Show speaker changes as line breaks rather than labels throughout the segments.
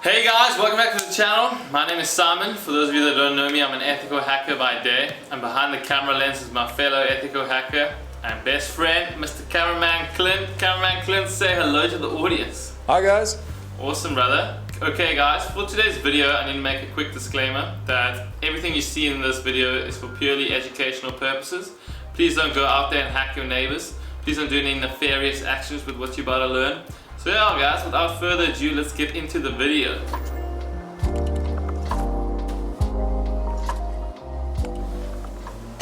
Hey guys, welcome back to the channel. My name is Simon. For those of you that don't know me, I'm an ethical hacker by day, and behind the camera lens is my fellow ethical hacker and best friend, Mr. Cameraman Clint. Cameraman Clint, say hello to the audience.
Hi guys.
Awesome, brother. Okay guys, for today's video I need to make a quick disclaimer that everything you see in this video is for purely educational purposes. Please don't go out there and hack your neighbors. Please don't do any nefarious actions with what you're about to learn. So yeah guys, without further ado, let's get into the video.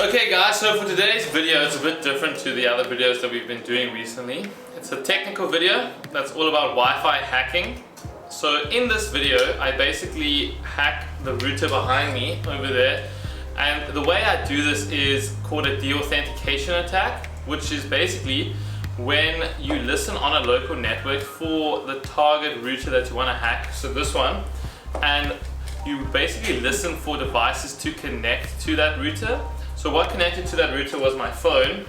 Okay guys, so for today's video it's a bit different to the other videos that we've been doing recently. It's a technical video that's all about Wi-Fi hacking. So in this video I basically hack the router behind me over there, and the way I do this is called a de-authentication attack, which is basically when you listen on a local network for the target router that you want to hack, so this one, and you basically listen for devices to connect to that router. So what connected to that router was my phone,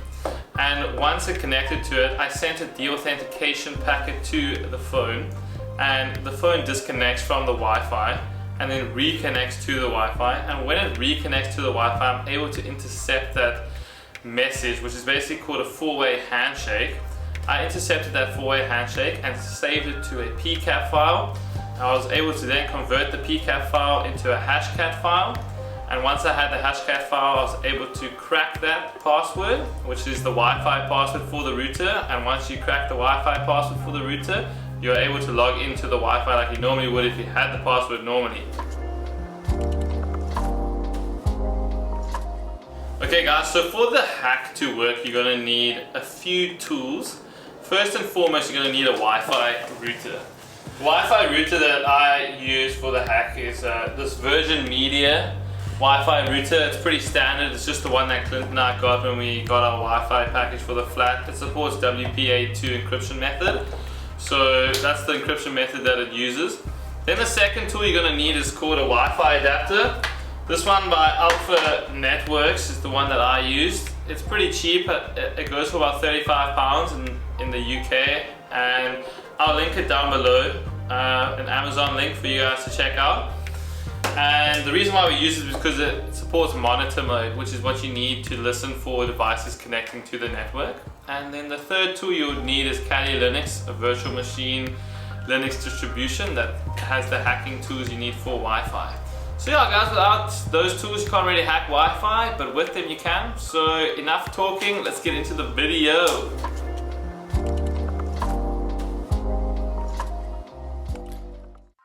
and once it connected to it, I sent a de-authentication packet to the phone, and the phone disconnects from the Wi-Fi and then reconnects to the Wi-Fi, and when it reconnects to the Wi-Fi, I'm able to intercept that message, which is basically called a four-way handshake. I intercepted that four-way handshake and saved it to a PCAP file. I was able to then convert the PCAP file into a Hashcat file, and once I had the Hashcat file I was able to crack that password, which is the Wi-Fi password for the router, and once you crack the Wi-Fi password for the router, you're able to log into the Wi-Fi like you normally would if you had the password normally. Okay guys, so for the hack to work, you're going to need a few tools. First and foremost, you're going to need a Wi-Fi router. The Wi-Fi router that I use for the hack is this Virgin Media Wi-Fi router. It's pretty standard. It's just the one that Clint and I got when we got our Wi-Fi package for the flat. It supports WPA2 encryption method. So that's the encryption method that it uses. Then the second tool you're going to need is called a Wi-Fi adapter. This one by Alpha Networks is the one that I used. It's pretty cheap. It goes for about £35 in the UK, and I'll link it down below, an Amazon link for you guys to check out. And the reason why we use it is because it supports monitor mode, which is what you need to listen for devices connecting to the network. And then the third tool you would need is Kali Linux, a virtual machine Linux distribution that has the hacking tools you need for Wi-Fi. So yeah guys, without those tools you can't really hack Wi-Fi, but with them you can. So enough talking, let's get into the video.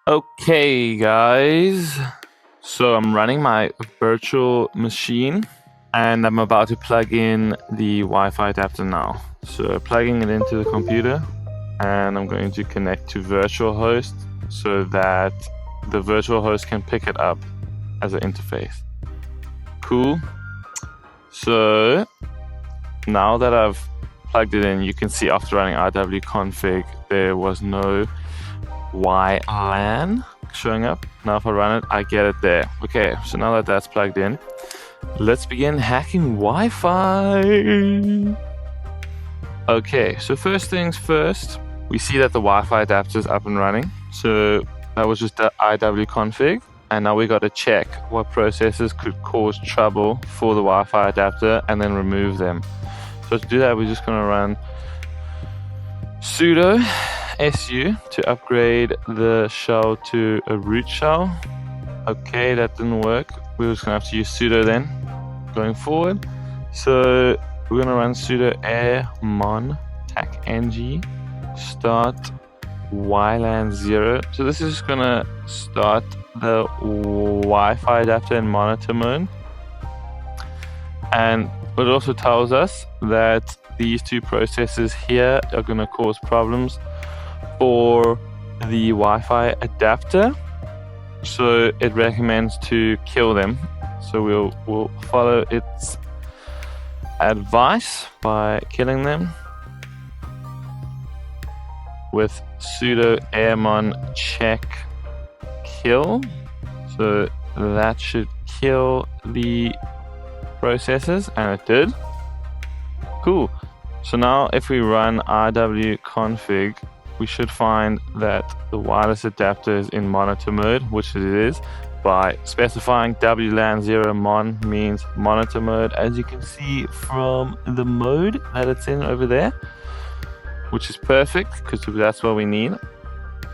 Okay guys, so I'm running my virtual machine and I'm about to plug in the Wi-Fi adapter now. So plugging it into the computer, and I'm going to connect to virtual host so that the virtual host can pick it up as an interface. Cool. So now that I've plugged it in, you can see after running rwconfig there was no WLAN showing up. Now if I run it, I get it there. Okay, so now that that's plugged in, let's begin hacking Wi-Fi. Okay, so first things first, we see that the Wi-Fi adapter is up and running. So that was just the rwconfig, and now we got to check what processes could cause trouble for the Wi-Fi adapter and then remove them. So to do that, we're just going to run sudo su to upgrade the shell to a root shell. Okay, that didn't work. We're just going to have to use sudo then going forward. So we're going to run sudo airmon cked start WLAN 0. So this is just going to start the Wi-Fi adapter in monitor mode. And it also tells us that these two processes here are going to cause problems for the Wi-Fi adapter. So it recommends to kill them. So we'll follow its advice by killing them with sudo airmon check kill. So that should kill the processes, and it did. Cool. So now if we run rwconfig
we should find that the wireless adapter is in monitor mode, which it is, by specifying WLAN 0 mon means monitor mode, as you can see from the mode that it's in over there, which is perfect because that's what we need.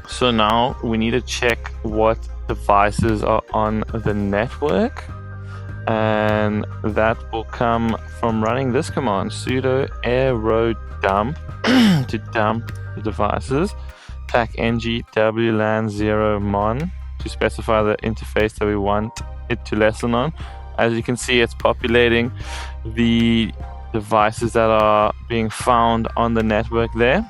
So now we need to check what devices are on the network, and that will come from running this command, sudo aero dump to dump the devices, cked WLAN 0 mon to specify the interface that we want it to listen on. As you can see, it's populating the devices that are being found on the network there.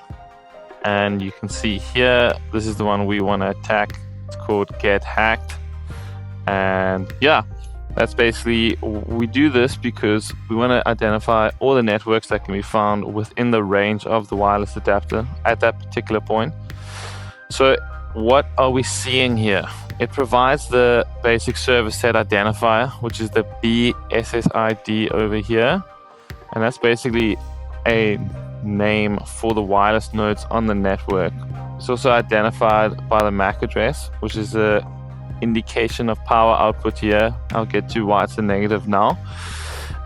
And you can see here, this is the one we want to attack. It's called GetH. And yeah, that's basically, we do this because we want to identify all the networks that can be found within the range of the wireless adapter at that particular point. So what are we seeing here? It provides the basic service set identifier, which is the BSSID over here. And that's basically a name for the wireless nodes on the network. It's also identified by the MAC address, which is the indication of power output here. I'll get to why it's a negative now.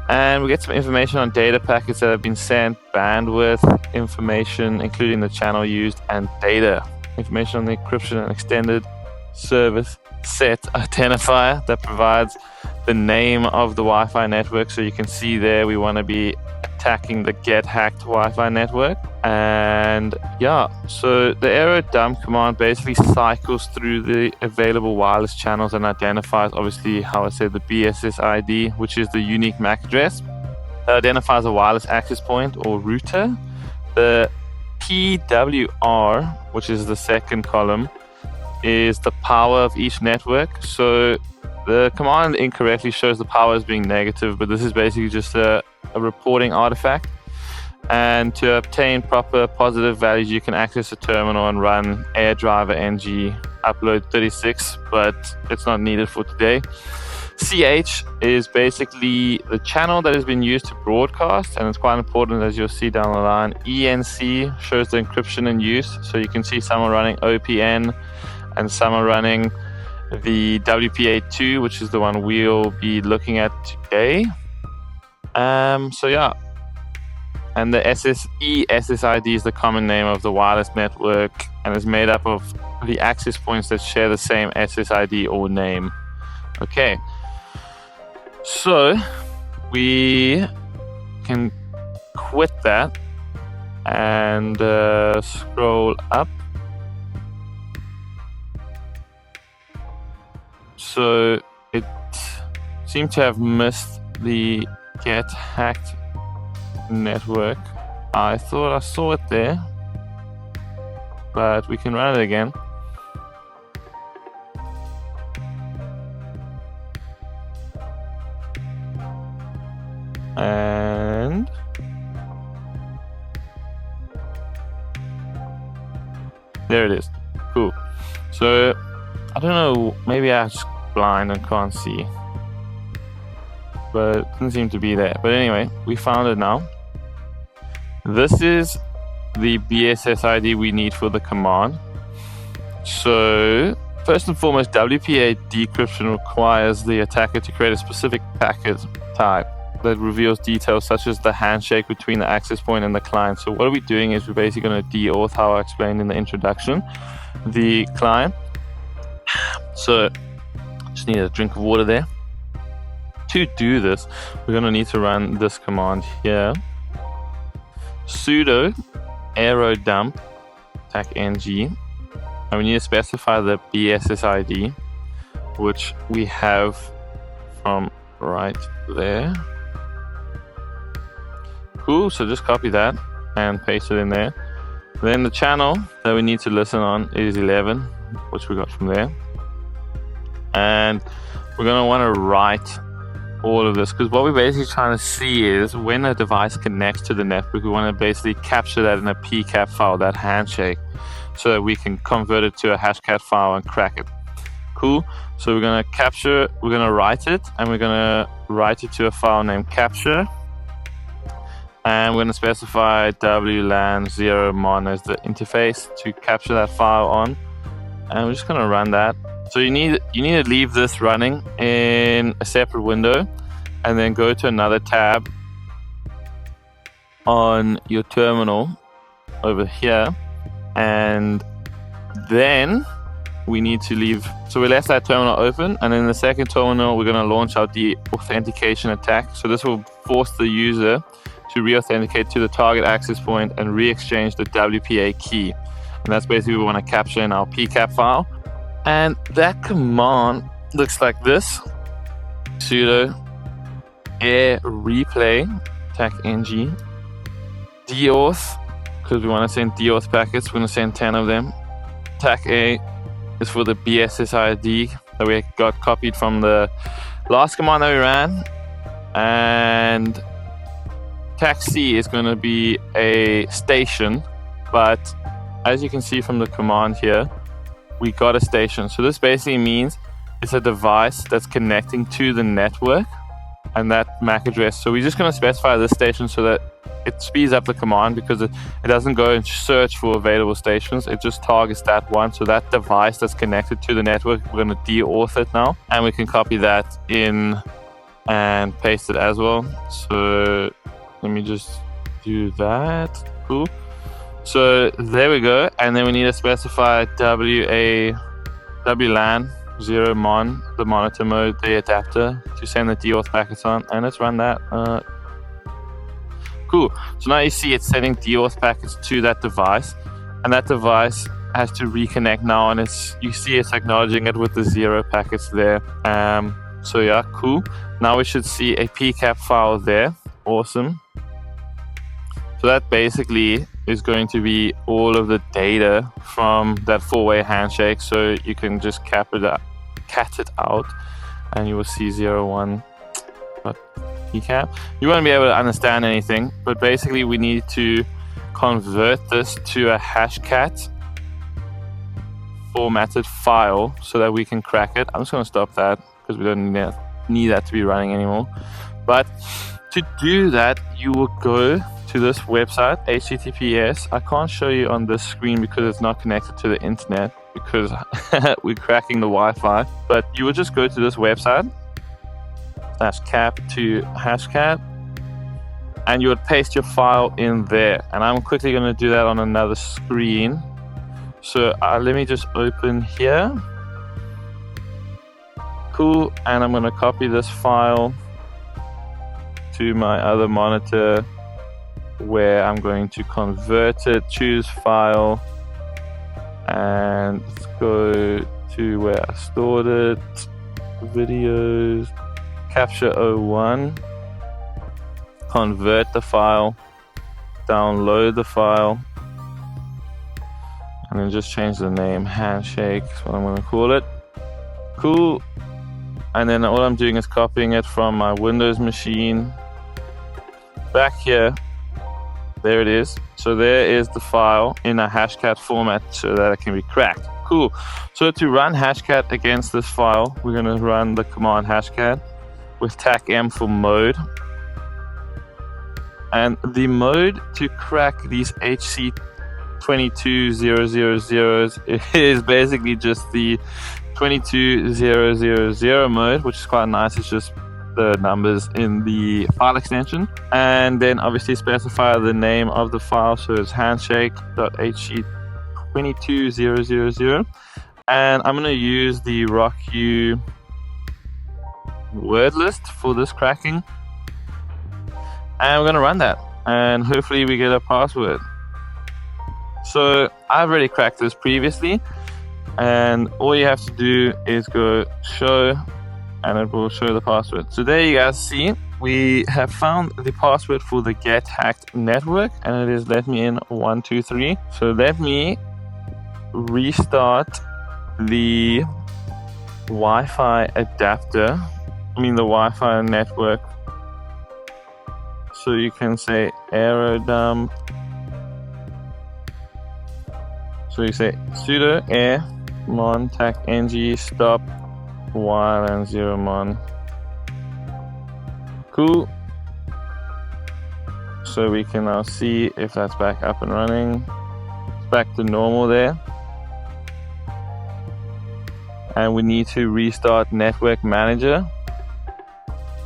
And we get some information on data packets that have been sent, bandwidth information, including the channel used, and data information on the encryption and extended service set identifier that provides the name of the Wi-Fi network. So you can see there we want to be attacking the get hacked Wi-Fi network. And yeah, so the aero dump command basically cycles through the available wireless channels and identifies, obviously, how I said, the BSSID, which is the unique MAC address. It identifies a wireless access point or router. The PWR, which is the second column, is the power of each network. So the command incorrectly shows the power as being negative, but this is basically just a reporting artifact. And to obtain proper positive values, you can access a terminal and run AirDriver ng upload 36, but it's not needed for today. CH is basically the channel that has been used to broadcast, and it's quite important, as you'll see down the line. ENC shows the encryption in use, so you can see some are running OPN and some are running the WPA2, which is the one we'll be looking at today. So yeah, and the SSID is the common name of the wireless network and is made up of the access points that share the same SSID or name. Okay, so we can quit that and scroll up. So it seemed to have missed the get hacked network. I thought I saw it there, but we can run it again. And there it is. Cool. So I don't know, maybe I'm just blind and can't see, but it doesn't seem to be there. But anyway, we found it now. This is the BSSID we need for the command. So first and foremost, WPA decryption requires the attacker to create a specific packet type that reveals details such as the handshake between the access point and the client. So what are we doing is we're basically going to de-auth, how I explained in the introduction, the client. So just need a drink of water there. To do this, we're going to need to run this command here, sudo aero dump cked, and we need to specify the BSSID, which we have from right there. Cool, so just copy that and paste it in there. Then the channel that we need to listen on is 11, which we got from there. And we're going to want to write all of this, because what we're basically trying to see is when a device connects to the network, we want to basically capture that in a PCAP file, that handshake, so that we can convert it to a Hashcat file and crack it. Cool. So we're going to capture, we're going to write it, and we're going to write it to a file named capture. And we're going to specify WLAN 0 mon as the interface to capture that file on. And we're just going to run that. So you need to leave this running in a separate window and then go to another tab on your terminal over here, and then we need to leave. So we left that terminal open, and in the second terminal we're going to launch out the authentication attack. So this will force the user to re-authenticate to the target access point and re-exchange the WPA key, and that's basically what we want to capture in our PCAP file. And that command looks like this: sudo air replay cked de-auth, because we want to send de-auth packets. We're going to send 10 of them. ckA is for the BSSID that we got copied from the last command that we ran, and ckc is going to be a station, but as you can see from the command here, we got a station. So this basically means it's a device that's connecting to the network and that MAC address. So we're just going to specify this station so that it speeds up the command, because it doesn't go and search for available stations. It just targets that one. So that device that's connected to the network, we're going to de-auth it now, and we can copy that in and paste it as well. So let me just do that. Cool. So there we go. And then we need to specify WLAN 0 mon, the monitor mode, the adapter, to send the de-auth packets on. And let's run that. Cool. So now you see it's sending de-auth packets to that device, and that device has to reconnect now, and you see it's acknowledging it with the 0 packets there. So yeah, cool. Now we should see a PCAP file there. Awesome. So that basically is going to be all of the data from that 4-way handshake. So you can just cat it out, and you will see 01. PCAP. You won't be able to understand anything, but basically we need to convert this to a Hashcat formatted file so that we can crack it. I'm just going to stop that because we don't need that to be running anymore. But to do that, you will go to this website, HTTPS. I can't show you on this screen because it's not connected to the internet, because we're cracking the Wi-Fi. But you will just go to this website, /cap to Hashcat, and you would paste your file in there. And I'm quickly going to do that on another screen. So let me just open here. Cool. And I'm going to copy this file to my other monitor, where I'm going to convert it, choose file, and let's go to where I stored it, videos, capture 01, convert the file, download the file, and then just change the name, handshake is what I'm going to call it. Cool. And then all I'm doing is copying it from my Windows machine back here. There it is. So there is the file in a Hashcat format so that it can be cracked. Cool. So to run Hashcat against this file, we're going to run the command Hashcat with ckm for mode. And the mode to crack these HC22000s is basically just the 22000 mode, which is quite nice. It's just the numbers in the file extension, and then obviously specify the name of the file. So it's handshake.hc22000, and I'm going to use the RockU word list for this cracking, and we're going to run that, and hopefully we get a password. So I've already cracked this previously, and all you have to do is go show, and it will show the password. So there you guys see, we have found the password for the GetH network, and it is let me in 123. So let me restart the Wi-Fi adapter, the Wi-Fi network. So you can say aerodump. So you say sudo air mon cked stop WLAN 0 mon. Cool. So we can now see if that's back up and running. It's back to normal there. And we need to restart network manager.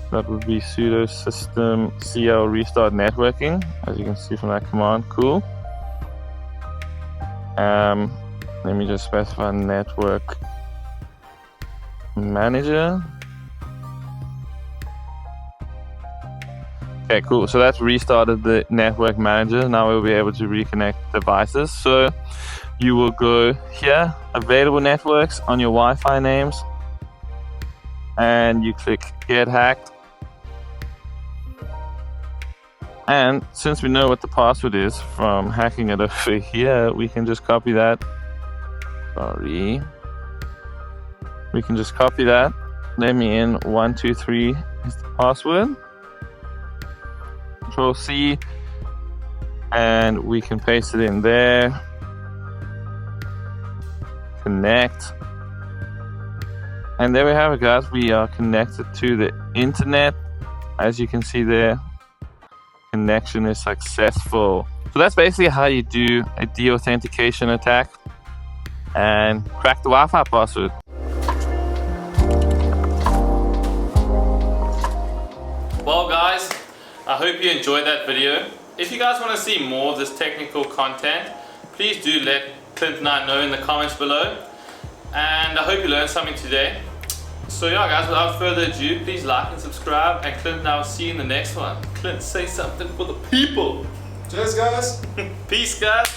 That would be sudo system cl restart networking, as you can see from that command. Cool. Let me just specify network manager. Okay, cool. So that's restarted the network manager. Now we'll be able to reconnect devices. So you will go here, available networks on your Wi-Fi names, and you click get hacked. And since we know what the password is from hacking it over here, we can just copy that. Sorry. We can just copy that. Let me in 123 is the password. Control C, and we can paste it in there. Connect. And there we have it, guys. We are connected to the internet. As you can see there, connection is successful. So that's basically how you do a de-authentication attack and crack the Wi-Fi password.
Well guys, I hope you enjoyed that video. If you guys want to see more of this technical content, please do let Clint and I know in the comments below. And I hope you learned something today. So yeah guys, without further ado, please like and subscribe, and Clint and I will see you in the next one. Clint, say something for the people.
Cheers guys.
Peace guys.